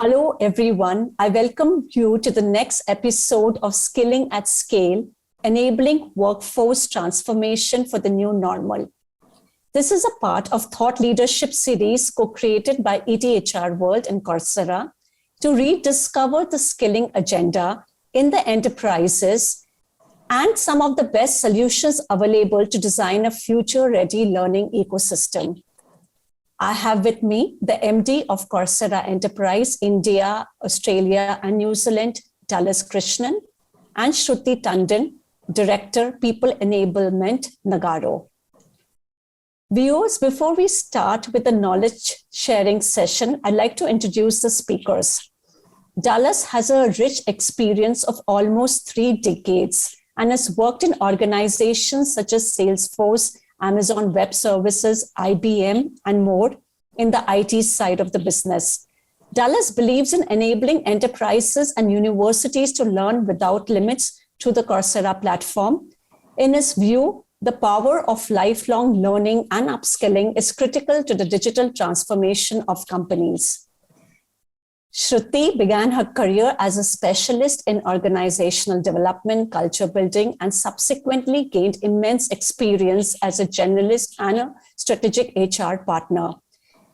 Hello, everyone. I welcome you to the next episode of Skilling at Scale, Enabling Workforce Transformation for the New Normal. This is a part of Thought Leadership series co-created by ETHR World and Coursera to rediscover the skilling agenda in the enterprises and some of the best solutions available to design a future-ready learning ecosystem. I have with me the MD of Coursera Enterprise, India, Australia, and New Zealand, Dallas Krishnan, and Shruti Tandon, Director, People Enablement, Nagarro. Viewers, before we start with the knowledge sharing session, I'd like to introduce the speakers. Dallas has a rich experience of almost 3 decades and has worked in organizations such as Salesforce, Amazon Web Services, IBM, and more in the IT side of the business. Dallas believes in enabling enterprises and universities to learn without limits through the Coursera platform. In his view, the power of lifelong learning and upskilling is critical to the digital transformation of companies. Shruti began her career as a specialist in organizational development, culture building, and subsequently gained immense experience as a generalist and a strategic HR partner.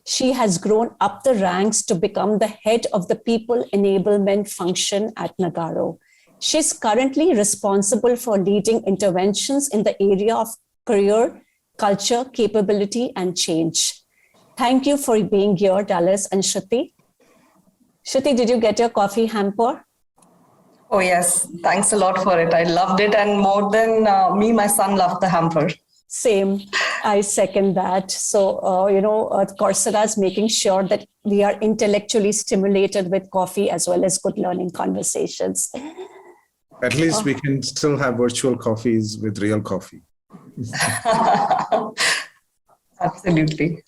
She has grown up the ranks to become the head of the people enablement function at Nagarro. She's currently responsible for leading interventions in the area of career, culture, capability, and change. Thank you for being here, Dallas and Shruti. Shruti, did you get your coffee hamper? Oh, yes. Thanks a lot for it. I loved it. And more than me, my son loved the hamper. Same. I second that. So, Coursera is making sure that we are intellectually stimulated with coffee as well as good learning conversations. At least we can still have virtual coffees with real coffee. Absolutely.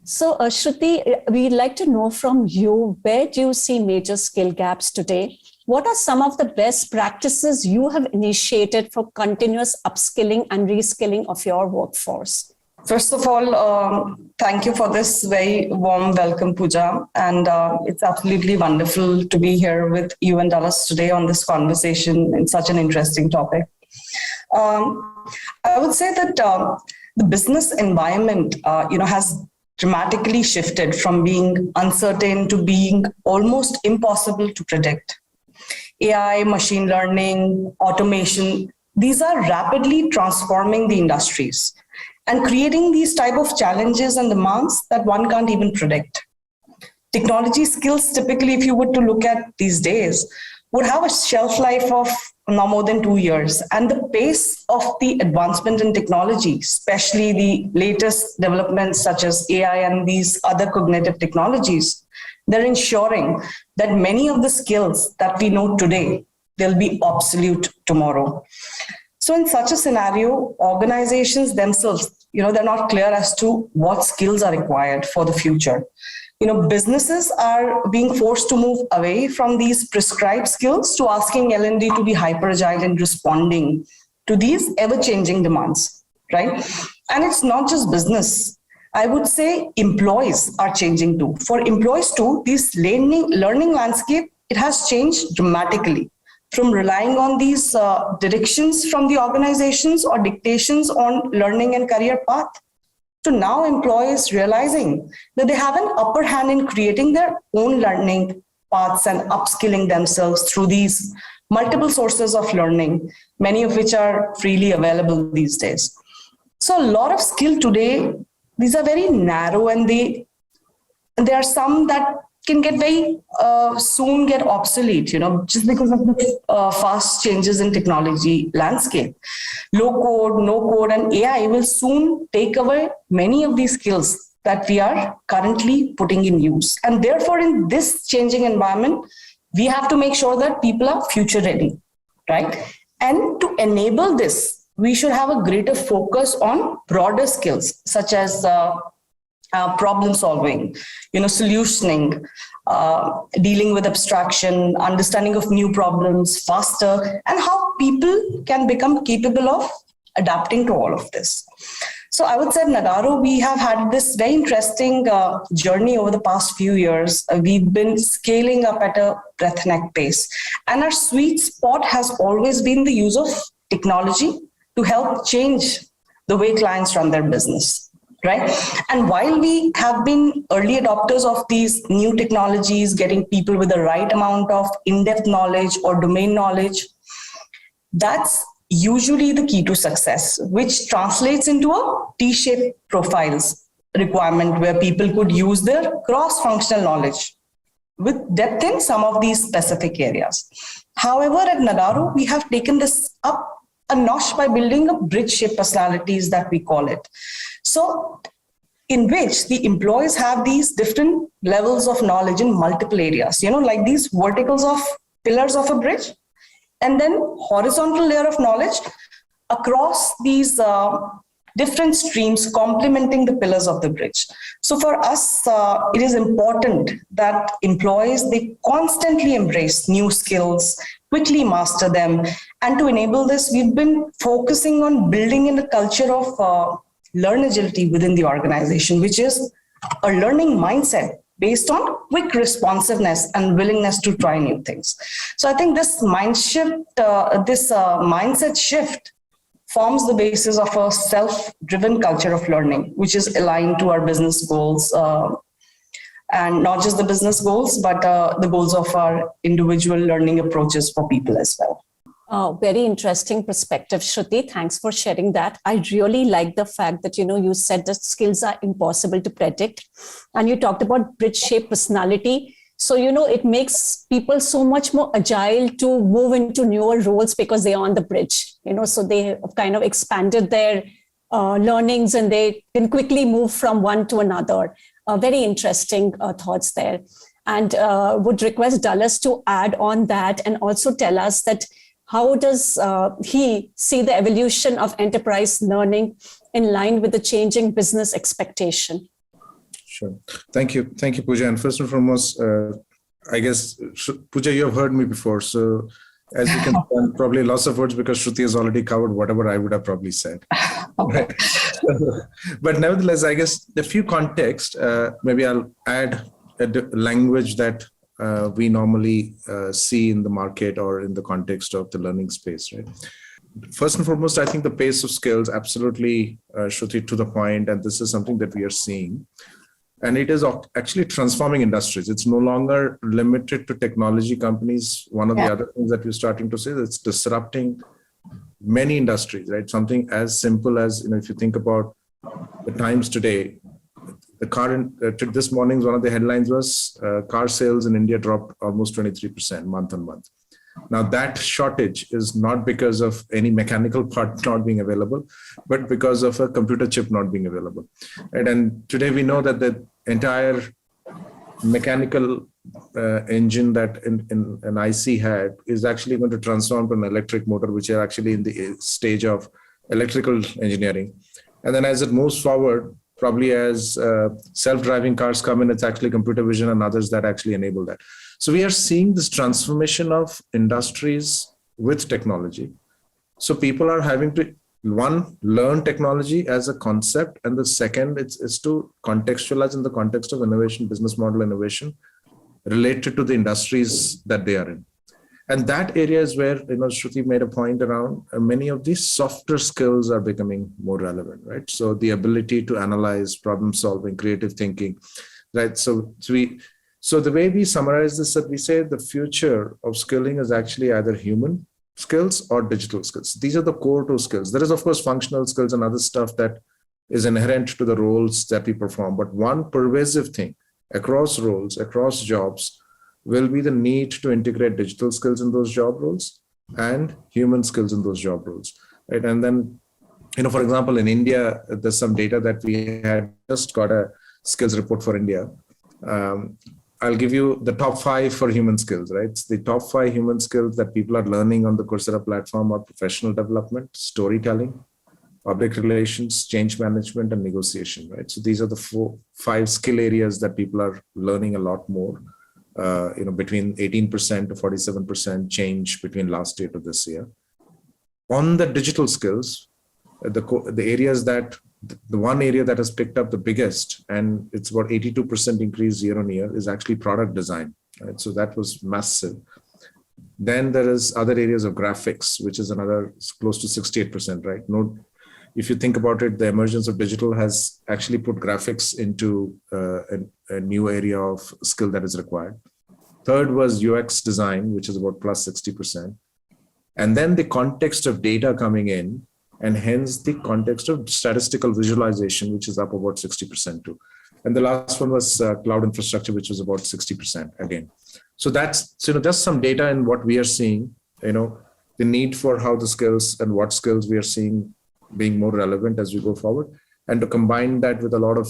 So, Shruti, we'd like to know from you, where do you see major skill gaps today? What are some of the best practices you have initiated for continuous upskilling and reskilling of your workforce? First of all, thank you for this very warm welcome, Pooja. And it's absolutely wonderful to be here with you and Dallas today on this conversation in such an interesting topic. I would say that the business environment, has dramatically shifted from being uncertain to being almost impossible to predict. AI, machine learning, automation, these are rapidly transforming the industries and creating these type of challenges and demands that one can't even predict. Technology skills, typically, if you were to look at these days, would have a shelf life of no more than 2 years. And the pace of the advancement in technology, especially the latest developments such as AI and these other cognitive technologies, they're ensuring that many of the skills that we know today, they'll be obsolete tomorrow. So in such a scenario, organizations themselves, they're not clear as to what skills are required for the future. Businesses are being forced to move away from these prescribed skills to asking L&D to be hyper agile in responding to these ever-changing demands, right? And it's not just business. I would say employees are changing too. For employees too, this learning landscape, it has changed dramatically from relying on these directions from the organizations or dictations on learning and career path, to now employees realizing that they have an upper hand in creating their own learning paths and upskilling themselves through these multiple sources of learning, many of which are freely available these days. So a lot of skill today, these are very narrow, and there are some that can get soon get obsolete, just because of the fast changes in technology landscape. Low code, no code, and AI will soon take away many of these skills that we are currently putting in use. And therefore, in this changing environment, we have to make sure that people are future ready, right? And to enable this, we should have a greater focus on broader skills, such as problem solving, solutioning, dealing with abstraction, understanding of new problems faster, and how people can become capable of adapting to all of this. So I would say at Nagaro, we have had this very interesting journey over the past few years. We've been scaling up at a breathtaking pace. And our sweet spot has always been the use of technology to help change the way clients run their business, right? And while we have been early adopters of these new technologies, getting people with the right amount of in-depth knowledge or domain knowledge, that's usually the key to success, which translates into a T-shaped profiles requirement where people could use their cross-functional knowledge with depth in some of these specific areas. However, at Nagaro, we have taken this up a notch by building a bridge-shaped personalities that we call it. So in which the employees have these different levels of knowledge in multiple areas, like these verticals of pillars of a bridge, and then horizontal layer of knowledge across these different streams complementing the pillars of the bridge. So for us, it is important that employees, they constantly embrace new skills, quickly master them. And to enable this, we've been focusing on building in a culture of learn agility within the organization, which is a learning mindset based on quick responsiveness and willingness to try new things. So I think this mindset shift forms the basis of a self-driven culture of learning, which is aligned to our business goals, and not just the business goals, but the goals of our individual learning approaches for people as well. Very interesting perspective, Shruti. Thanks for sharing that. I really like the fact that, you said that skills are impossible to predict. And you talked about bridge-shaped personality. So, it makes people so much more agile to move into newer roles because they are on the bridge, so they have kind of expanded their learnings and they can quickly move from one to another. Very interesting thoughts there. And would request Dulles to add on that and also tell us that how does he see the evolution of enterprise learning in line with the changing business expectation? Sure. Thank you. Thank you, Pooja. And first and foremost, I guess, Pooja, you have heard me before. So as you can tell, probably lots of words because Shruti has already covered whatever I would have probably said. Right? But nevertheless, I guess a few context, maybe I'll add a language that we normally see in the market or in the context of the learning space, right? First and foremost, I think the pace of skills, absolutely, Shruti, to the point, and this is something that we are seeing. And it is actually transforming industries. It's no longer limited to technology companies. One of the other things that we're starting to see is it's disrupting many industries, right? Something as simple as, if you think about the times today, the current, this morning's one of the headlines was car sales in India dropped almost 23% month on month. Now that shortage is not because of any mechanical part not being available, but because of a computer chip not being available. Right? And today we know that the entire mechanical engine that an IC had is actually going to transform to an electric motor, which are actually in the stage of electrical engineering. And then as it moves forward, probably as self-driving cars come in, it's actually computer vision and others that actually enable that. So we are seeing this transformation of industries with technology. So people are having to, one, learn technology as a concept, and the second is to contextualize in the context of innovation, business model innovation related to the industries that they are in. And that area is where, Shruti made a point around many of these softer skills are becoming more relevant, right? So the ability to analyze, problem solving, creative thinking, right? So the way we summarize this, that we say the future of skilling is actually either human skills or digital skills. These are the core two skills. There is, of course, functional skills and other stuff that is inherent to the roles that we perform. But one pervasive thing across roles, across jobs, will be the need to integrate digital skills in those job roles and human skills in those job roles, right? And then, for example, in India, there's some data that we had just got a skills report for India. I'll give you the top 5 for human skills, right? The top 5 human skills that people are learning on the Coursera platform are professional development, storytelling, public relations, change management, and negotiation, right? So these are the 5 skill areas that people are learning a lot more. Between 18% to 47% change between last year to this year. On the digital skills, the areas that the one area that has picked up the biggest, and it's about 82% increase year on year, is actually product design. Right? So that was massive. Then there is other areas of graphics, which is another close to 68%, right? If you think about it, the emergence of digital has actually put graphics into a new area of skill that is required. Third was UX design, which is about plus 60%. And then the context of data coming in, and hence the context of statistical visualization, which is up about 60% too. And the last one was cloud infrastructure, which was about 60% again. So that's just some data in what we are seeing, the need for how the skills and what skills we are seeing being more relevant as we go forward, and to combine that with a lot of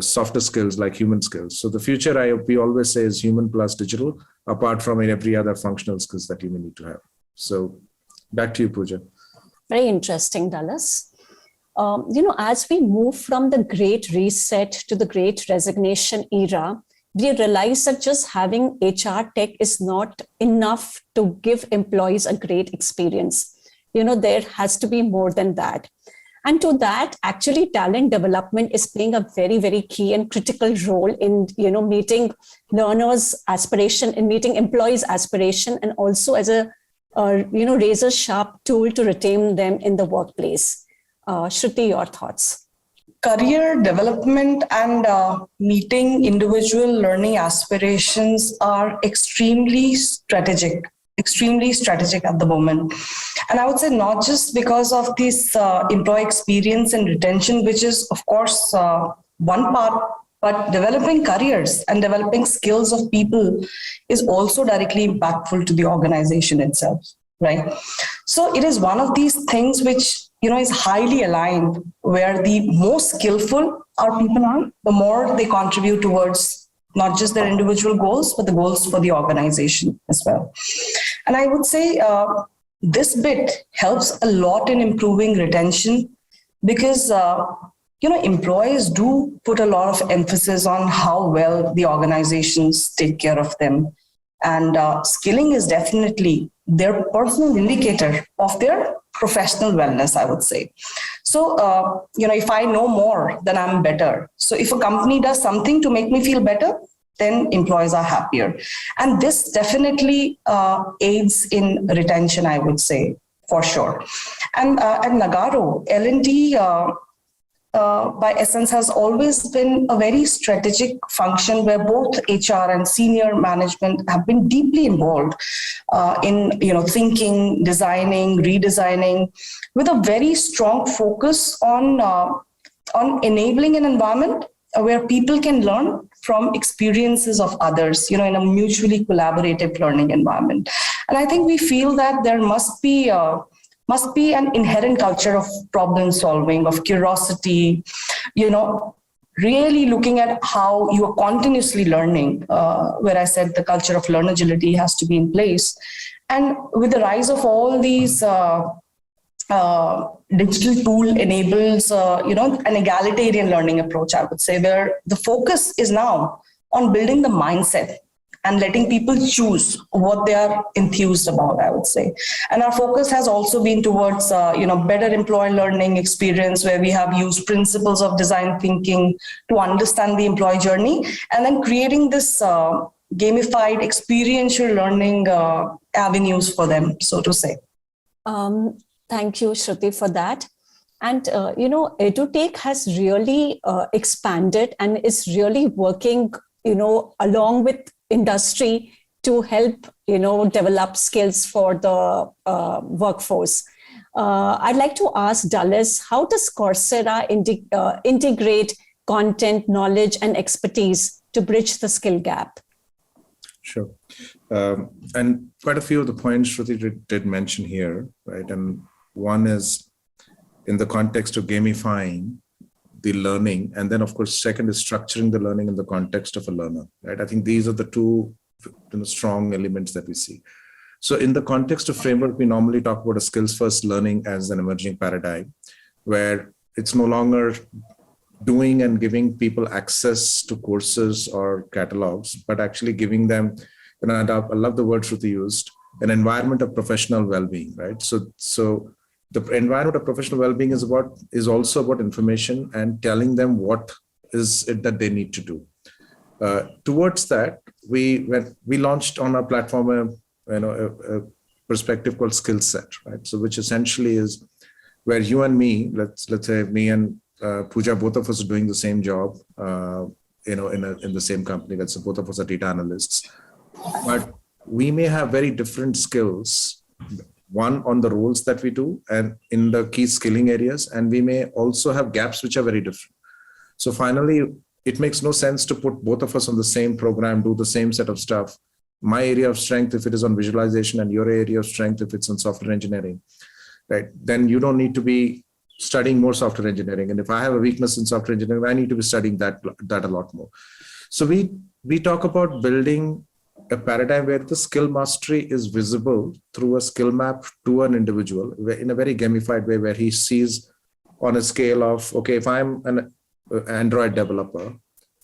softer skills like human skills. So the future, we always say, is human plus digital, apart from every other functional skills that you may need to have. So back to you, Pooja. Very interesting, Dallas. As we move from the great reset to the great resignation era, we realize that just having HR tech is not enough to give employees a great experience. There has to be more than that. And to that, actually, talent development is playing a very, very key and critical role in, meeting learners' aspiration, in meeting employees' aspiration, and also as a, razor sharp tool to retain them in the workplace. Shruti, your thoughts? Career development and meeting individual learning aspirations are extremely strategic at the moment. And I would say not just because of this employee experience and retention, which is, of course, one part, but developing careers and developing skills of people is also directly impactful to the organization itself, right? So it is one of these things which, is highly aligned, where the more skillful our people are, the more they contribute towards not just their individual goals, but the goals for the organization as well. And I would say this bit helps a lot in improving retention, because employees do put a lot of emphasis on how well the organizations take care of them. And skilling is definitely their personal indicator of their professional wellness, I would say. So, if I know more, then I'm better. So if a company does something to make me feel better, then employees are happier. And this definitely aids in retention, I would say, for sure. And at Nagarro, L&D by essence has always been a very strategic function, where both HR and senior management have been deeply involved in thinking, designing, redesigning, with a very strong focus on enabling an environment where people can learn from experiences of others, in a mutually collaborative learning environment. And I think we feel that there must be an inherent culture of problem solving, of curiosity, really looking at how you are continuously learning, where I said the culture of learn agility has to be in place. And with the rise of all these digital tool enables, an egalitarian learning approach, I would say, where the focus is now on building the mindset and letting people choose what they are enthused about, I would say. And our focus has also been towards, better employee learning experience, where we have used principles of design thinking to understand the employee journey, and then creating this gamified experiential learning avenues for them, so to say. Thank you, Shruti, for that. And, EduTech has really expanded and is really working, along with industry to help, develop skills for the workforce. I'd like to ask Dallas, how does Coursera integrate content, knowledge, and expertise to bridge the skill gap? Sure. And quite a few of the points Shruti did mention here, right? And one is in the context of gamifying the learning. And then, of course, second is structuring the learning in the context of a learner, right? I think these are the two strong elements that we see. So in the context of framework, we normally talk about a skills-first learning as an emerging paradigm, where it's no longer doing and giving people access to courses or catalogs, but actually giving them, and I love the word Shruti used, an environment of professional well-being, right? So The environment of professional well-being is also about information and telling them what is it that they need to do. Towards that, we launched on our platform a perspective called skill set, right? So which essentially is where you and me, let's say me and Pooja, both of us are doing the same job, in the same company. Let's say both of us are data analysts, but we may have very different skills. One on the roles that we do and in the key skilling areas, and we may also have gaps which are very different. So finally, it makes no sense to put both of us on the same program, do the same set of stuff. My area of strength, if it is on visualization, and your area of strength, if it's on software engineering, right? Then you don't need to be studying more software engineering. And if I have a weakness in software engineering, I need to be studying that a lot more. So we talk about building a paradigm where the skill mastery is visible through a skill map to an individual in a very gamified way, where he sees on a scale of, okay, if I'm an Android developer,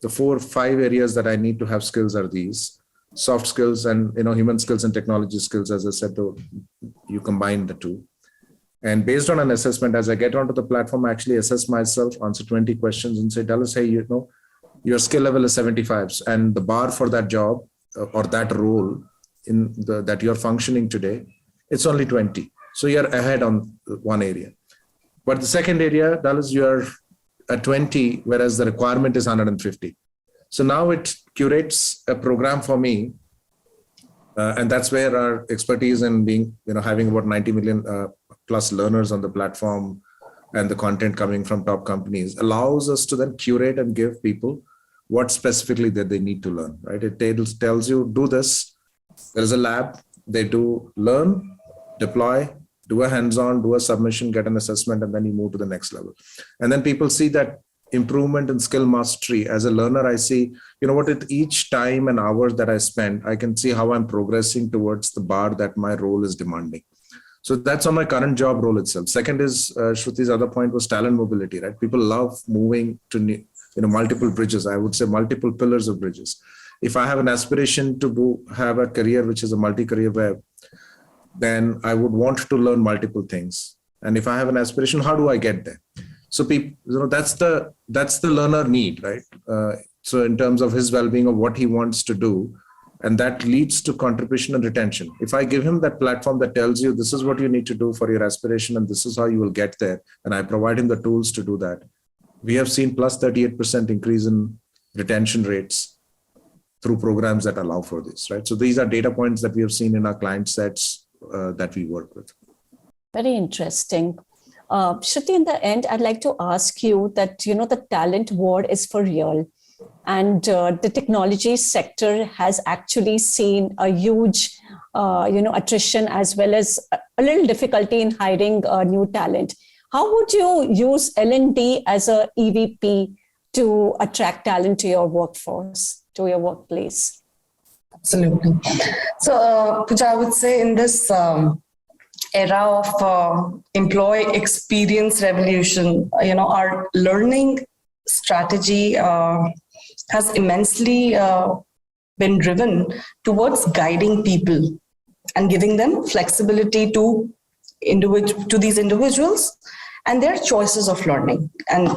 the 4 or 5 areas that I need to have skills are these: soft skills and human skills and technology skills. As I said, you combine the two. And based on an assessment, as I get onto the platform, I actually assess myself, answer 20 questions and say, Dallas, hey, your skill level is 75, and the bar for that job or that role that you're functioning today, it's only 20. So you're ahead on one area. But the second area, Dallas, you're at 20, whereas the requirement is 150. So now it curates a program for me. And that's where our expertise in having about 90 million plus learners on the platform and the content coming from top companies allows us to then curate and give people what specifically that they need to learn, right? It tells you, do this. There is a lab. They do learn, deploy, do a hands-on, do a submission, get an assessment, and then you move to the next level. And then people see that improvement in skill mastery. As a learner, I see, at each time and hours that I spend, I can see how I'm progressing towards the bar that my role is demanding. So that's on my current job role itself. Second is, Shruti's other point was talent mobility, right? People love moving to multiple bridges. I would say multiple pillars of bridges. If I have an aspiration to have a career which is a multi-career web, then I would want to learn multiple things. And if I have an aspiration, how do I get there? So people, that's the learner need, right? So in terms of his well-being, of what he wants to do, and that leads to contribution and retention. If I give him that platform that tells you this is what you need to do for your aspiration and this is how you will get there, and I provide him the tools to do that, we have seen plus 38% increase in retention rates through programs that allow for this, right? So these are data points that we have seen in our client sets that we work with. Very interesting. Shruti, in the end, I'd like to ask you that, the talent war is for real. And the technology sector has actually seen a huge, attrition as well as a little difficulty in hiring new talent. How would you use L&D as a EVP to attract talent to your workforce, to your workplace? Absolutely. So, Pooja, I would say in this era of employee experience revolution, our learning strategy has immensely been driven towards guiding people and giving them flexibility to these individuals and their choices of learning. And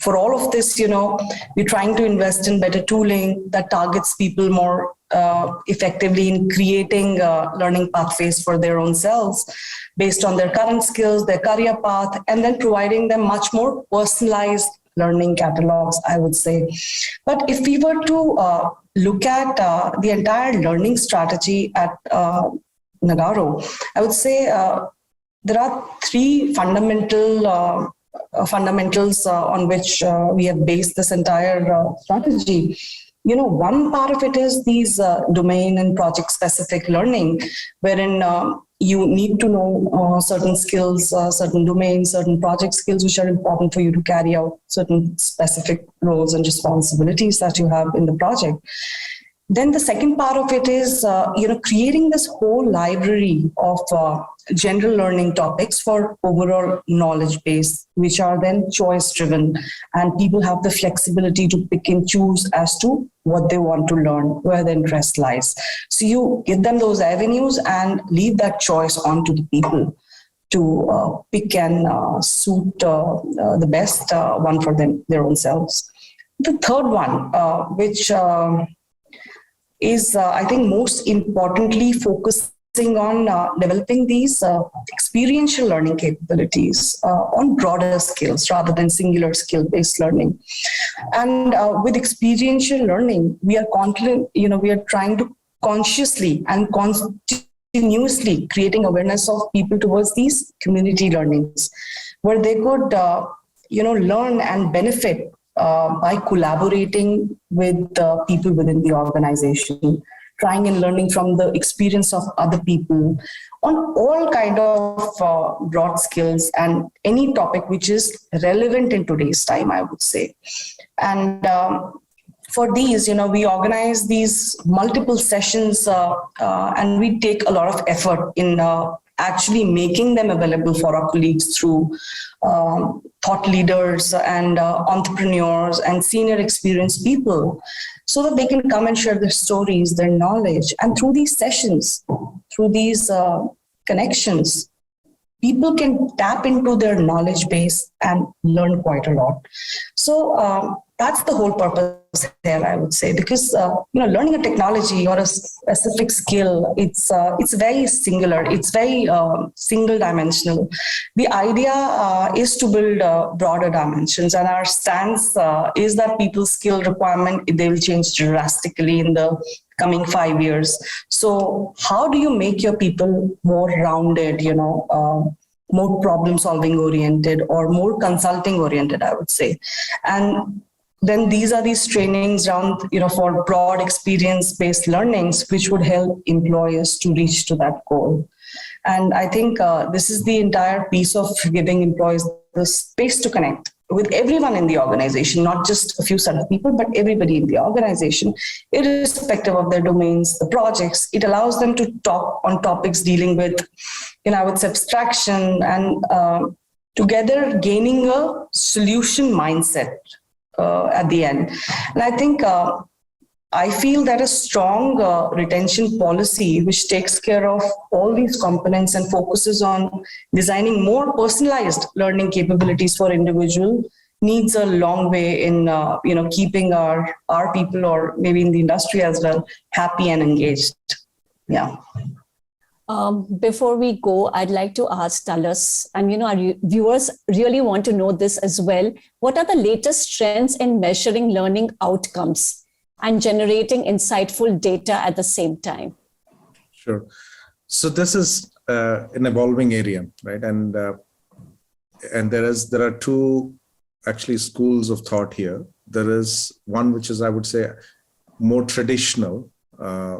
for all of this, we're trying to invest in better tooling that targets people more effectively in creating learning pathways for their own selves based on their current skills, their career path, and then providing them much more personalized learning catalogs, I would say. But if we were to look at the entire learning strategy at Nagarro, I would say there are 3 fundamentals on which we have based this entire strategy. One part of it is these domain and project specific learning, wherein you need to know certain skills, certain domains, certain project skills, which are important for you to carry out certain specific roles and responsibilities that you have in the project. Then the second part of it is, creating this whole library of general learning topics for overall knowledge base, which are then choice driven, and people have the flexibility to pick and choose as to what they want to learn, where the interest lies. So you give them those avenues and leave that choice on to the people pick and suit the best one for their own selves. The third one, which is, I think, most importantly focusing on developing these experiential learning capabilities on broader skills rather than singular skill-based learning. And with experiential learning, we are confident, we are trying to consciously and continuously creating awareness of people towards these community learnings, where they could, learn and benefit by collaborating with people within the organization, trying and learning from the experience of other people on all kind of broad skills and any topic which is relevant in today's time, I would say. And for these, we organize these multiple sessions and we take a lot of effort in actually making them available for our colleagues through thought leaders and entrepreneurs and senior experienced people, so that they can come and share their stories, their knowledge. And through these sessions, through these connections, people can tap into their knowledge base and learn quite a lot. So that's the whole purpose here, I would say, because learning a technology or a specific skill, it's very singular, it's very single dimensional. The idea is to build broader dimensions, and our stance is that people's skill requirement, they will change drastically in the coming 5 years. So how do you make your people more rounded, more problem solving oriented or more consulting oriented, I would say. And then these are these trainings around, for broad experience based learnings, which would help employers to reach to that goal. And I think this is the entire piece of giving employees the space to connect with everyone in the organization, not just a few set of people, but everybody in the organization, irrespective of their domains, the projects. It allows them to talk on topics dealing with, I would say, abstraction and together gaining a solution mindset at the end. And I think I feel that a strong retention policy, which takes care of all these components and focuses on designing more personalized learning capabilities for individual, needs a long way in keeping our people, or maybe in the industry as well, happy and engaged. Yeah. Before we go, I'd like to ask Talas, and our viewers really want to know this as well. What are the latest trends in measuring learning outcomes and generating insightful data at the same time? Sure. So this is an evolving area, right? And there are two actually schools of thought here. There is one which is, I would say, more traditional,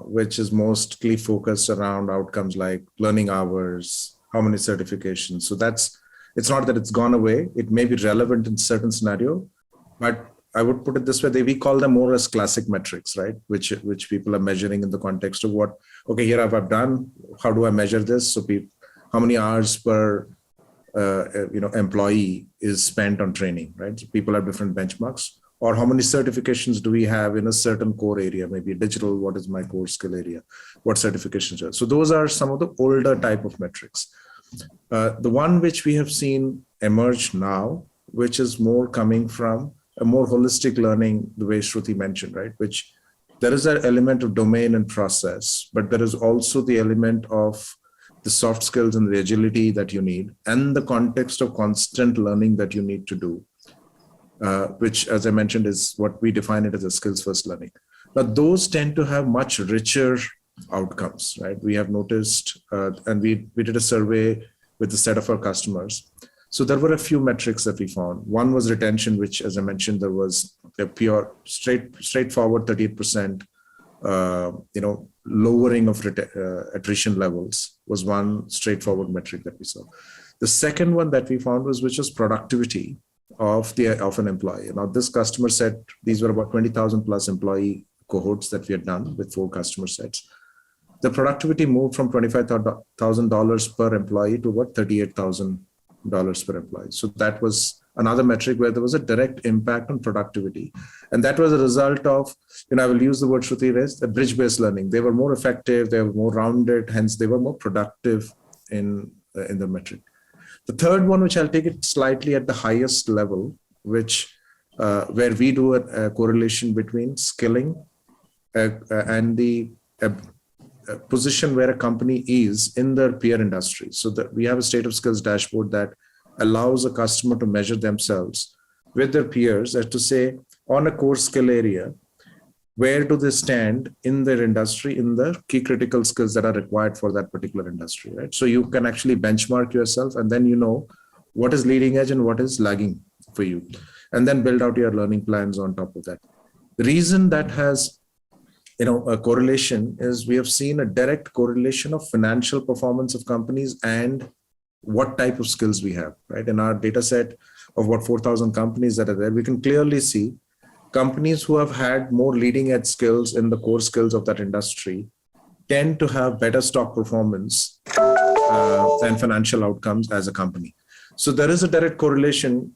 which is mostly focused around outcomes like learning hours, how many certifications. So it's not that it's gone away. It may be relevant in certain scenario, but I would put it this way: we call them more as classic metrics, right? Which people are measuring in the context of what, okay, here I've done. How do I measure this? So how many hours per employee is spent on training, right? So people have different benchmarks. Or how many certifications do we have in a certain core area? Maybe digital. What is my core skill area? What certifications are? So those are some of the older type of metrics. The one which we have seen emerge now, which is more coming from a more holistic learning, the way Shruti mentioned, right? Which there is an element of domain and process, but there is also the element of the soft skills and the agility that you need, and the context of constant learning that you need to do. Which, as I mentioned, is what we define it as a skills-first learning. Now, those tend to have much richer outcomes, right? We have noticed, and we did a survey with a set of our customers. So there were a few metrics that we found. One was retention, which, as I mentioned, there was a pure, straightforward 38%, lowering of attrition levels was one straightforward metric that we saw. The second one that we found which was productivity of an employee. Now, this customer set, these were about 20,000 plus employee cohorts that we had done with 4 customer sets. The productivity moved from $25,000 per employee to about $38,000 per employee. So that was another metric where there was a direct impact on productivity. And that was a result of, I will use the word Shruti raised, a bridge-based learning. They were more effective, they were more rounded, hence they were more productive in the metric. The third one, which I'll take it slightly at the highest level, which where we do a correlation between skilling and the position where a company is in their peer industry. So that we have a state of skills dashboard that allows a customer to measure themselves with their peers as to say, on a core skill area, where do they stand in their industry, in the key critical skills that are required for that particular industry, right? So you can actually benchmark yourself, and then you know what is leading edge and what is lagging for you, and then build out your learning plans on top of that. The reason that has a correlation is we have seen a direct correlation of financial performance of companies and what type of skills we have, right? In our data set of what 4,000 companies that are there, we can clearly see companies who have had more leading edge skills in the core skills of that industry tend to have better stock performance and financial outcomes as a company. So there is a direct correlation,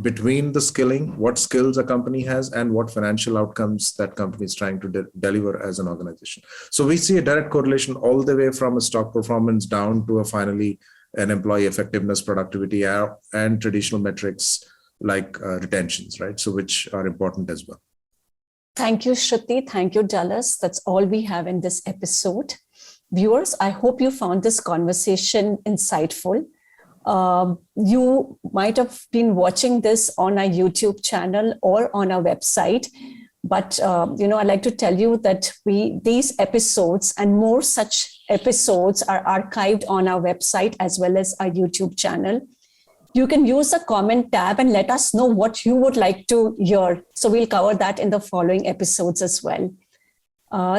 between the skilling, what skills a company has, and what financial outcomes that company is trying to deliver as an organization. So we see a direct correlation all the way from a stock performance down to finally an employee effectiveness, productivity, and traditional metrics like retentions, right? So which are important as well. Thank you, Shruti. Thank you, Dallas. That's all we have in this episode. Viewers, I hope you found this conversation insightful. You might have been watching this on our YouTube channel or on our website. But, I'd like to tell you that these episodes and more such episodes are archived on our website as well as our YouTube channel. You can use the comment tab and let us know what you would like to hear. So we'll cover that in the following episodes as well.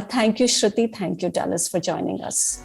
Thank you, Shruti. Thank you, Dallas, for joining us.